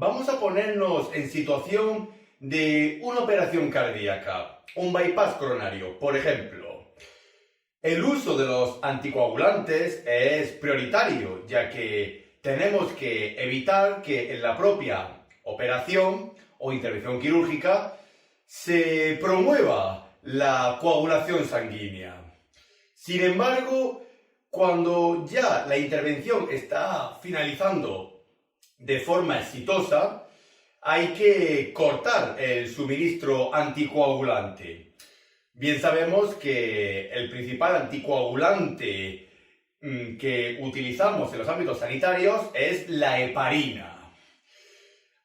Vamos a ponernos en situación de una operación cardíaca, un bypass coronario, por ejemplo. El uso de los anticoagulantes es prioritario, ya que tenemos que evitar que en la propia operación o intervención quirúrgica se promueva la coagulación sanguínea. Sin embargo, cuando ya la intervención está finalizando de forma exitosa, hay que cortar el suministro anticoagulante. Bien sabemos que el principal anticoagulante que utilizamos en los ámbitos sanitarios es la heparina.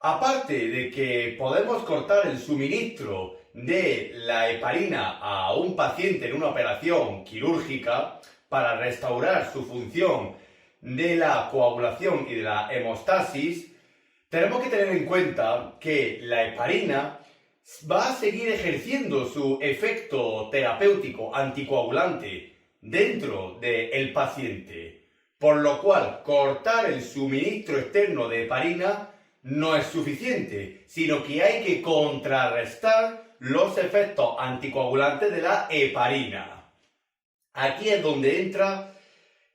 Aparte de que podemos cortar el suministro de la heparina a un paciente en una operación quirúrgica para restaurar su función de la coagulación y de la hemostasis, tenemos que tener en cuenta que la heparina va a seguir ejerciendo su efecto terapéutico anticoagulante dentro del paciente, por lo cual cortar el suministro externo de heparina no es suficiente, sino que hay que contrarrestar los efectos anticoagulantes de la heparina. Aquí es donde entra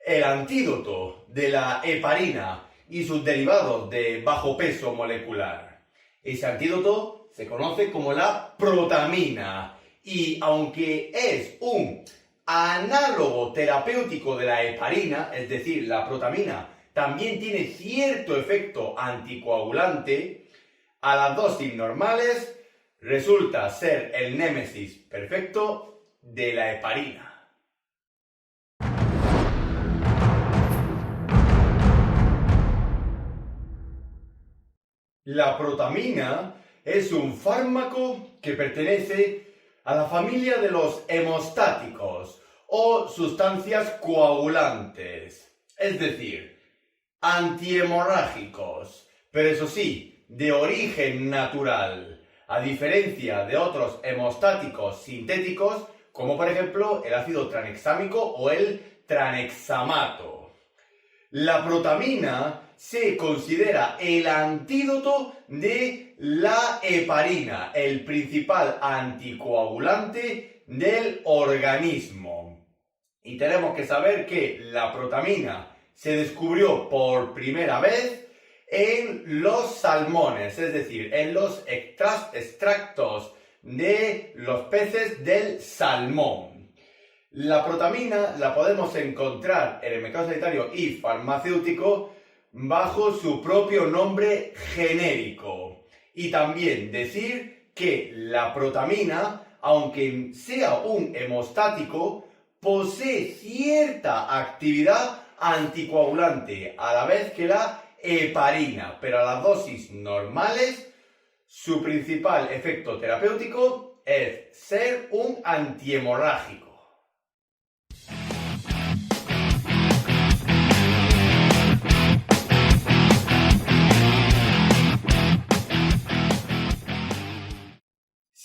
el antídoto de la heparina y sus derivados de bajo peso molecular. Ese antídoto se conoce como la protamina y aunque es un análogo terapéutico de la heparina, es decir, la protamina también tiene cierto efecto anticoagulante, a las dosis normales resulta ser el némesis perfecto de la heparina. La protamina es un fármaco que pertenece a la familia de los hemostáticos o sustancias coagulantes, es decir, antihemorrágicos, pero eso sí, de origen natural, a diferencia de otros hemostáticos sintéticos, como por ejemplo el ácido tranexámico o el tranexamato. La protamina se considera el antídoto de la heparina, el principal anticoagulante del organismo. Y tenemos que saber que la protamina se descubrió por primera vez en los salmones, es decir, en los extractos de los peces del salmón. La protamina la podemos encontrar en el mercado sanitario y farmacéutico bajo su propio nombre genérico. Y también decir que la protamina, aunque sea un hemostático, posee cierta actividad anticoagulante, a la vez que la heparina, pero a las dosis normales, su principal efecto terapéutico es ser un antihemorrágico.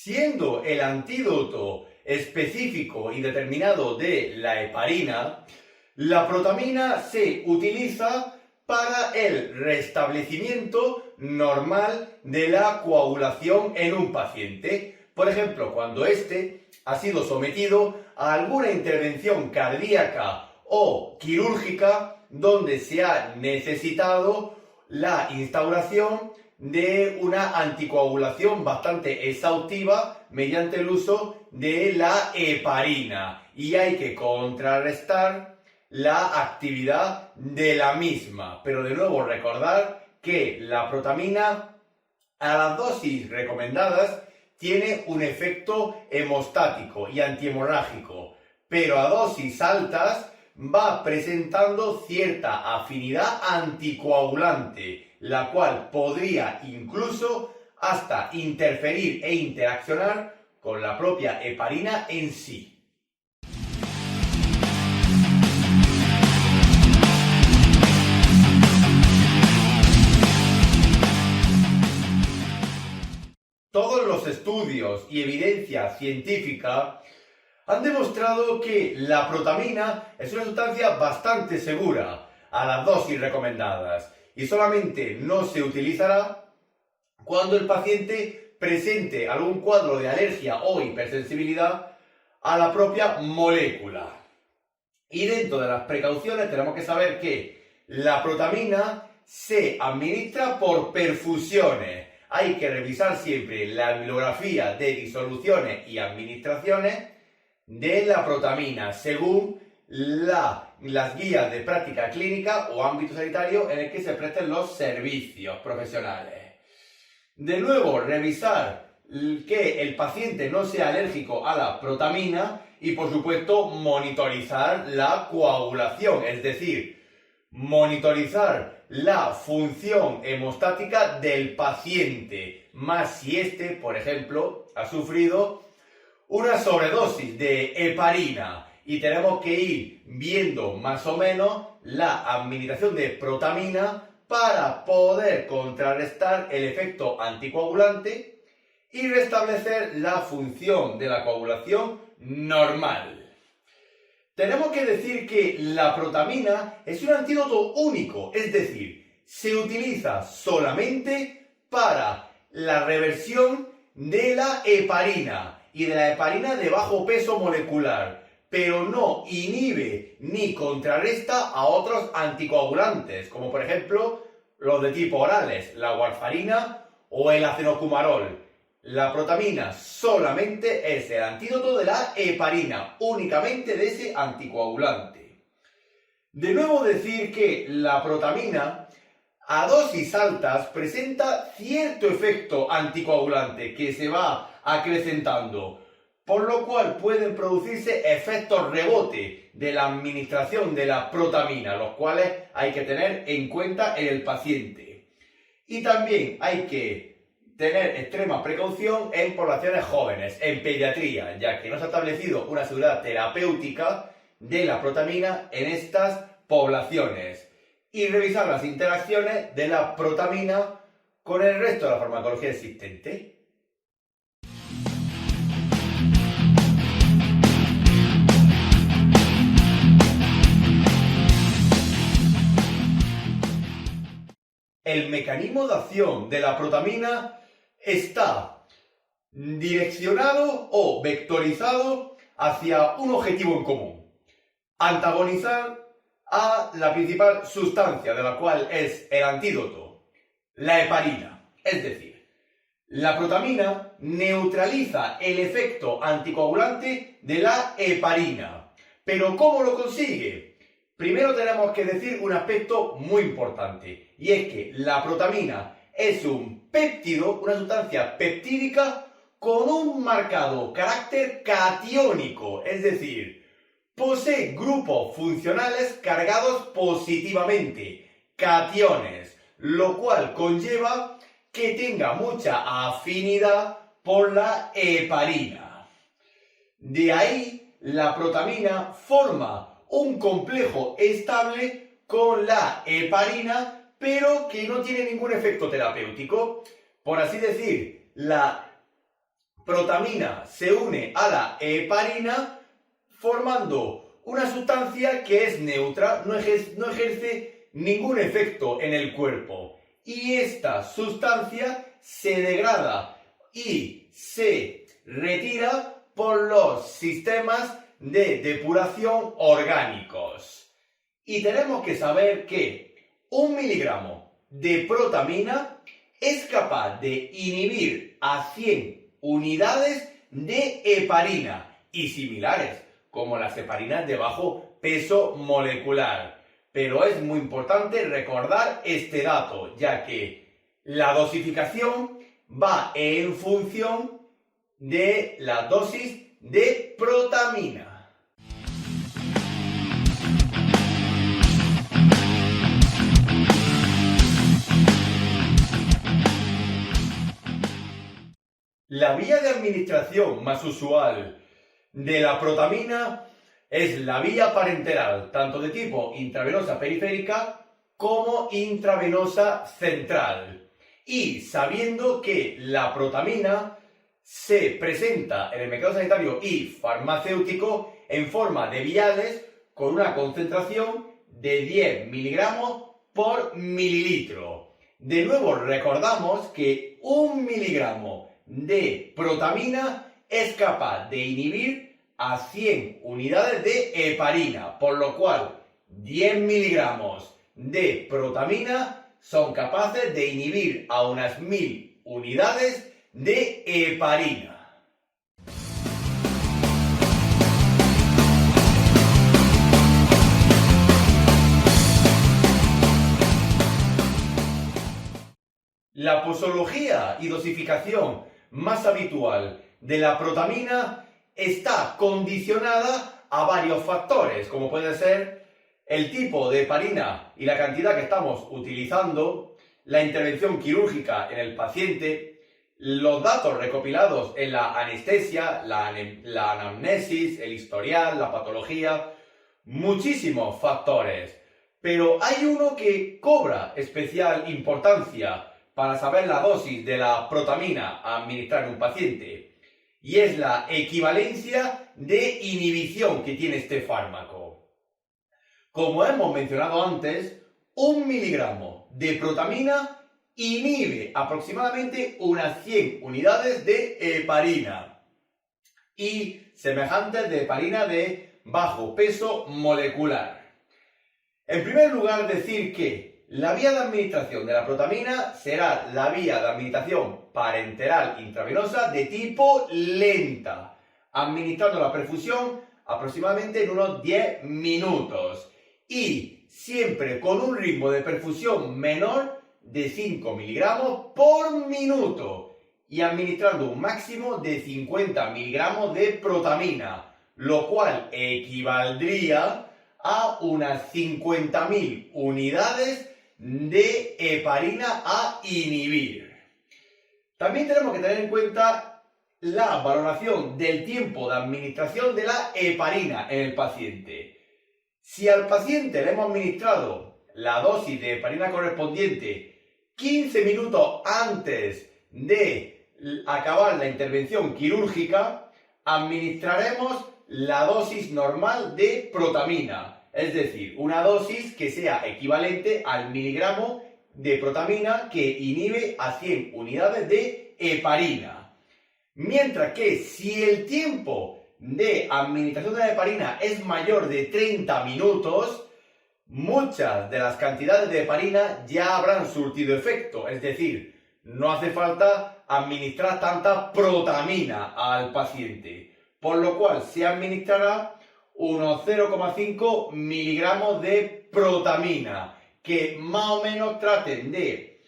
Siendo el antídoto específico y determinado de la heparina, la protamina se utiliza para el restablecimiento normal de la coagulación en un paciente. Por ejemplo, cuando éste ha sido sometido a alguna intervención cardíaca o quirúrgica donde se ha necesitado la instauración de una anticoagulación bastante exhaustiva mediante el uso de la heparina y hay que contrarrestar la actividad de la misma. Pero de nuevo recordar que la protamina a las dosis recomendadas tiene un efecto hemostático y antihemorrágico, pero a dosis altas va presentando cierta afinidad anticoagulante, la cual podría incluso hasta interferir e interaccionar con la propia heparina en sí. Todos los estudios y evidencia científica han demostrado que la protamina es una sustancia bastante segura a las dosis recomendadas y solamente no se utilizará cuando el paciente presente algún cuadro de alergia o hipersensibilidad a la propia molécula. Y dentro de las precauciones tenemos que saber que la protamina se administra por perfusiones. Hay que revisar siempre la bibliografía de disoluciones y administraciones de la protamina según las guías de práctica clínica o ámbito sanitario en el que se presten los servicios profesionales. De nuevo, revisar que el paciente no sea alérgico a la protamina y, por supuesto, monitorizar la coagulación, es decir, monitorizar la función hemostática del paciente, más si éste, por ejemplo, ha sufrido una sobredosis de heparina y tenemos que ir viendo más o menos la administración de protamina para poder contrarrestar el efecto anticoagulante y restablecer la función de la coagulación normal. Tenemos que decir que la protamina es un antídoto único, es decir, se utiliza solamente para la reversión de la heparina y de la heparina de bajo peso molecular, pero no inhibe ni contrarresta a otros anticoagulantes, como por ejemplo los de tipo orales, la warfarina o el acenocumarol. La protamina solamente es el antídoto de la heparina, únicamente de ese anticoagulante. De nuevo decir que la protamina a dosis altas presenta cierto efecto anticoagulante que se va acrecentando, por lo cual pueden producirse efectos rebote de la administración de la protamina, los cuales hay que tener en cuenta en el paciente. Y también hay que tener extrema precaución en poblaciones jóvenes, en pediatría, ya que no se ha establecido una seguridad terapéutica de la protamina en estas poblaciones. Y revisar las interacciones de la protamina con el resto de la farmacología existente. El mecanismo de acción de la protamina está direccionado o vectorizado hacia un objetivo en común: antagonizar a la principal sustancia de la cual es el antídoto, la heparina. Es decir, la protamina neutraliza el efecto anticoagulante de la heparina. ¿Pero cómo lo consigue? Primero tenemos que decir un aspecto muy importante, y es que la protamina es un péptido, una sustancia peptídica con un marcado carácter catiónico, es decir, posee grupos funcionales cargados positivamente, cationes, lo cual conlleva que tenga mucha afinidad por la heparina. De ahí, la protamina forma un complejo estable con la heparina, pero que no tiene ningún efecto terapéutico. Por así decir, la protamina se une a la heparina formando una sustancia que es neutra, no ejerce ningún efecto en el cuerpo. Y esta sustancia se degrada y se retira por los sistemas de depuración orgánicos. Y tenemos que saber que 1 miligramo de protamina es capaz de inhibir a 100 unidades de heparina y similares, como las heparinas de bajo peso molecular. Pero es muy importante recordar este dato, ya que la dosificación va en función de la dosis de protamina. La vía de administración más usual de la protamina es la vía parenteral, tanto de tipo intravenosa periférica como intravenosa central. Y sabiendo que la protamina se presenta en el mercado sanitario y farmacéutico en forma de viales con una concentración de 10 miligramos por mililitro. De nuevo recordamos que 1 miligramo de protamina es capaz de inhibir a 100 unidades de heparina, por lo cual 10 miligramos de protamina son capaces de inhibir a unas 1000 unidades de heparina. La posología y dosificación más habitual de la protamina está condicionada a varios factores, como puede ser el tipo de heparina y la cantidad que estamos utilizando, la intervención quirúrgica en el paciente, los datos recopilados en la anestesia, la anamnesis, el historial, la patología, muchísimos factores. Pero hay uno que cobra especial importancia para saber la dosis de la protamina a administrar en un paciente, y es la equivalencia de inhibición que tiene este fármaco. Como hemos mencionado antes, 1 miligramo de protamina inhibe aproximadamente unas 100 unidades de heparina y semejantes de heparina de bajo peso molecular. En primer lugar, decir que la vía de administración de la protamina será la vía de administración parenteral intravenosa de tipo lenta, administrando la perfusión aproximadamente en unos 10 minutos y siempre con un ritmo de perfusión menor de 5 miligramos por minuto y administrando un máximo de 50 miligramos de protamina, lo cual equivaldría a unas 50.000 unidades de heparina a inhibir. También tenemos que tener en cuenta la valoración del tiempo de administración de la heparina en el paciente. Si al paciente le hemos administrado la dosis de heparina correspondiente 15 minutos antes de acabar la intervención quirúrgica, administraremos la dosis normal de protamina. Es decir, una dosis que sea equivalente al miligramo de protamina que inhibe a 100 unidades de heparina. Mientras que si el tiempo de administración de la heparina es mayor de 30 minutos, muchas de las cantidades de heparina ya habrán surtido efecto. Es decir, no hace falta administrar tanta protamina al paciente, por lo cual se administrará unos 0,5 miligramos de protamina, que más o menos traten de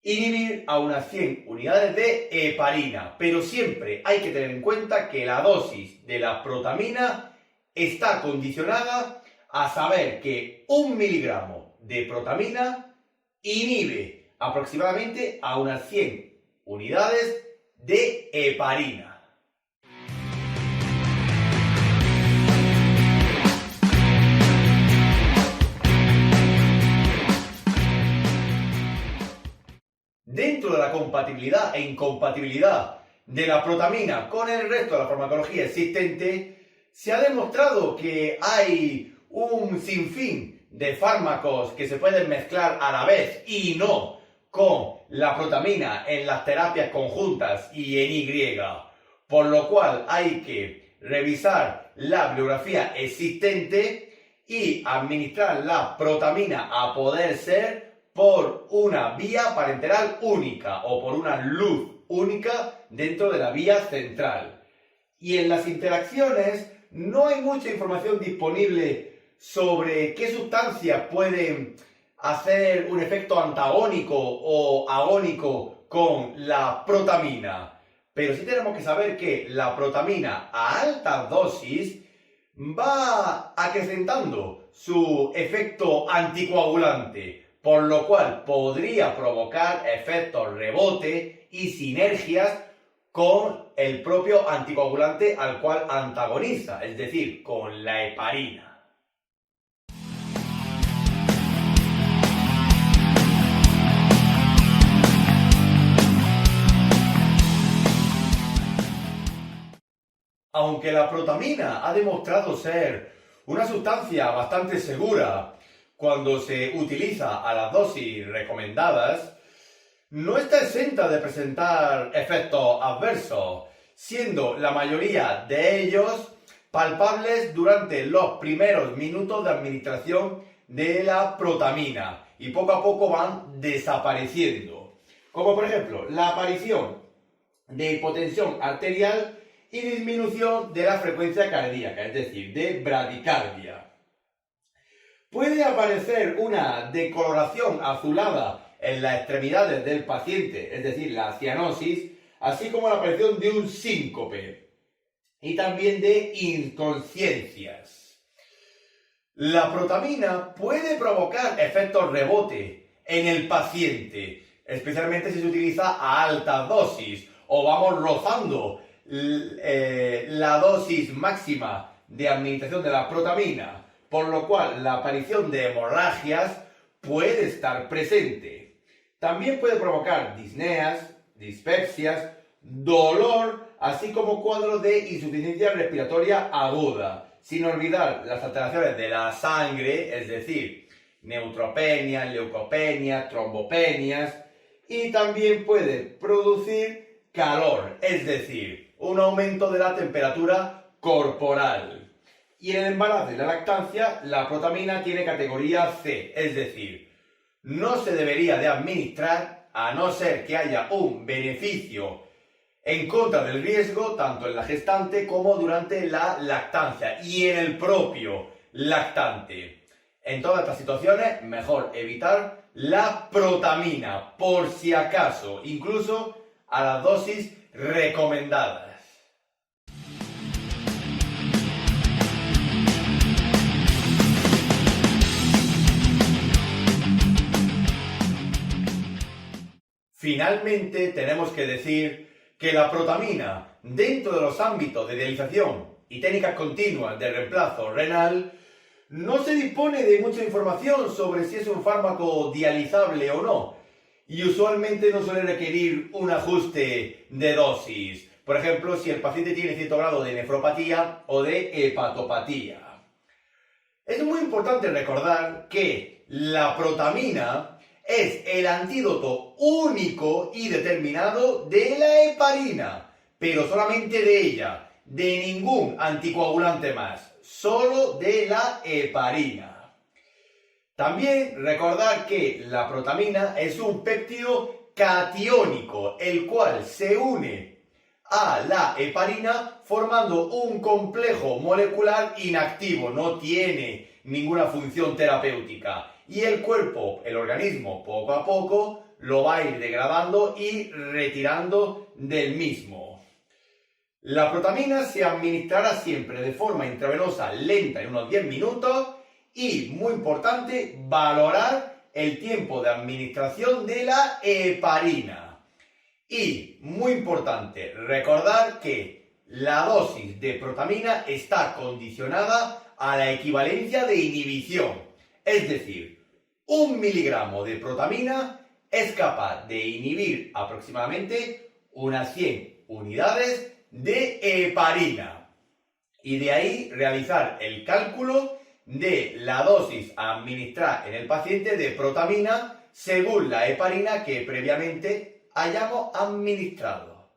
inhibir a unas 100 unidades de heparina. Pero siempre hay que tener en cuenta que la dosis de la protamina está condicionada a saber que 1 miligramo de protamina inhibe aproximadamente a unas 100 unidades de heparina. Dentro de la compatibilidad e incompatibilidad de la protamina con el resto de la farmacología existente, se ha demostrado que hay un sinfín de fármacos que se pueden mezclar a la vez y no con la protamina en las terapias conjuntas y en Y, por lo cual hay que revisar la bibliografía existente y administrar la protamina a poder ser por una vía parenteral única o por una luz única dentro de la vía central. Y en las interacciones no hay mucha información disponible sobre qué sustancias pueden hacer un efecto antagónico o agónico con la protamina. Pero sí tenemos que saber que la protamina a altas dosis va acrecentando su efecto anticoagulante, por lo cual podría provocar efectos rebote y sinergias con el propio anticoagulante al cual antagoniza, es decir, con la heparina. Aunque la protamina ha demostrado ser una sustancia bastante segura cuando se utiliza a las dosis recomendadas, no está exenta de presentar efectos adversos, siendo la mayoría de ellos palpables durante los primeros minutos de administración de la protamina y poco a poco van desapareciendo, como por ejemplo la aparición de hipotensión arterial y disminución de la frecuencia cardíaca, es decir, de bradicardia. Puede aparecer una decoloración azulada en las extremidades del paciente, es decir, la cianosis, así como la aparición de un síncope y también de inconsciencias. La protamina puede provocar efectos rebote en el paciente, especialmente si se utiliza a altas dosis o vamos rozando la dosis máxima de administración de la protamina, por lo cual la aparición de hemorragias puede estar presente. También puede provocar disneas, dispepsias, dolor, así como cuadros de insuficiencia respiratoria aguda, sin olvidar las alteraciones de la sangre, es decir, neutropenia, leucopenia, trombopenias, y también puede producir calor, es decir, un aumento de la temperatura corporal. Y en el embarazo y la lactancia, la protamina tiene categoría C, es decir, no se debería de administrar a no ser que haya un beneficio en contra del riesgo, tanto en la gestante como durante la lactancia y en el propio lactante. En todas estas situaciones, mejor evitar la protamina, por si acaso, incluso a las dosis recomendadas. Finalmente, tenemos que decir que la protamina, dentro de los ámbitos de dialización y técnicas continuas de reemplazo renal, no se dispone de mucha información sobre si es un fármaco dializable o no, y usualmente no suele requerir un ajuste de dosis, por ejemplo, si el paciente tiene cierto grado de nefropatía o de hepatopatía. Es muy importante recordar que la protamina es el antídoto único y determinado de la heparina, pero solamente de ella, de ningún anticoagulante más, solo de la heparina. También recordar que la protamina es un péptido catiónico, el cual se une a la heparina formando un complejo molecular inactivo, no tiene ninguna función terapéutica. Y el cuerpo, el organismo, poco a poco lo va a ir degradando y retirando del mismo. La protamina se administrará siempre de forma intravenosa lenta en unos 10 minutos y, muy importante, valorar el tiempo de administración de la heparina. Y, muy importante, recordar que la dosis de protamina está condicionada a la equivalencia de inhibición, es decir, 1 miligramo de protamina es capaz de inhibir aproximadamente unas 100 unidades de heparina. Y de ahí realizar el cálculo de la dosis a administrar en el paciente de protamina según la heparina que previamente hayamos administrado.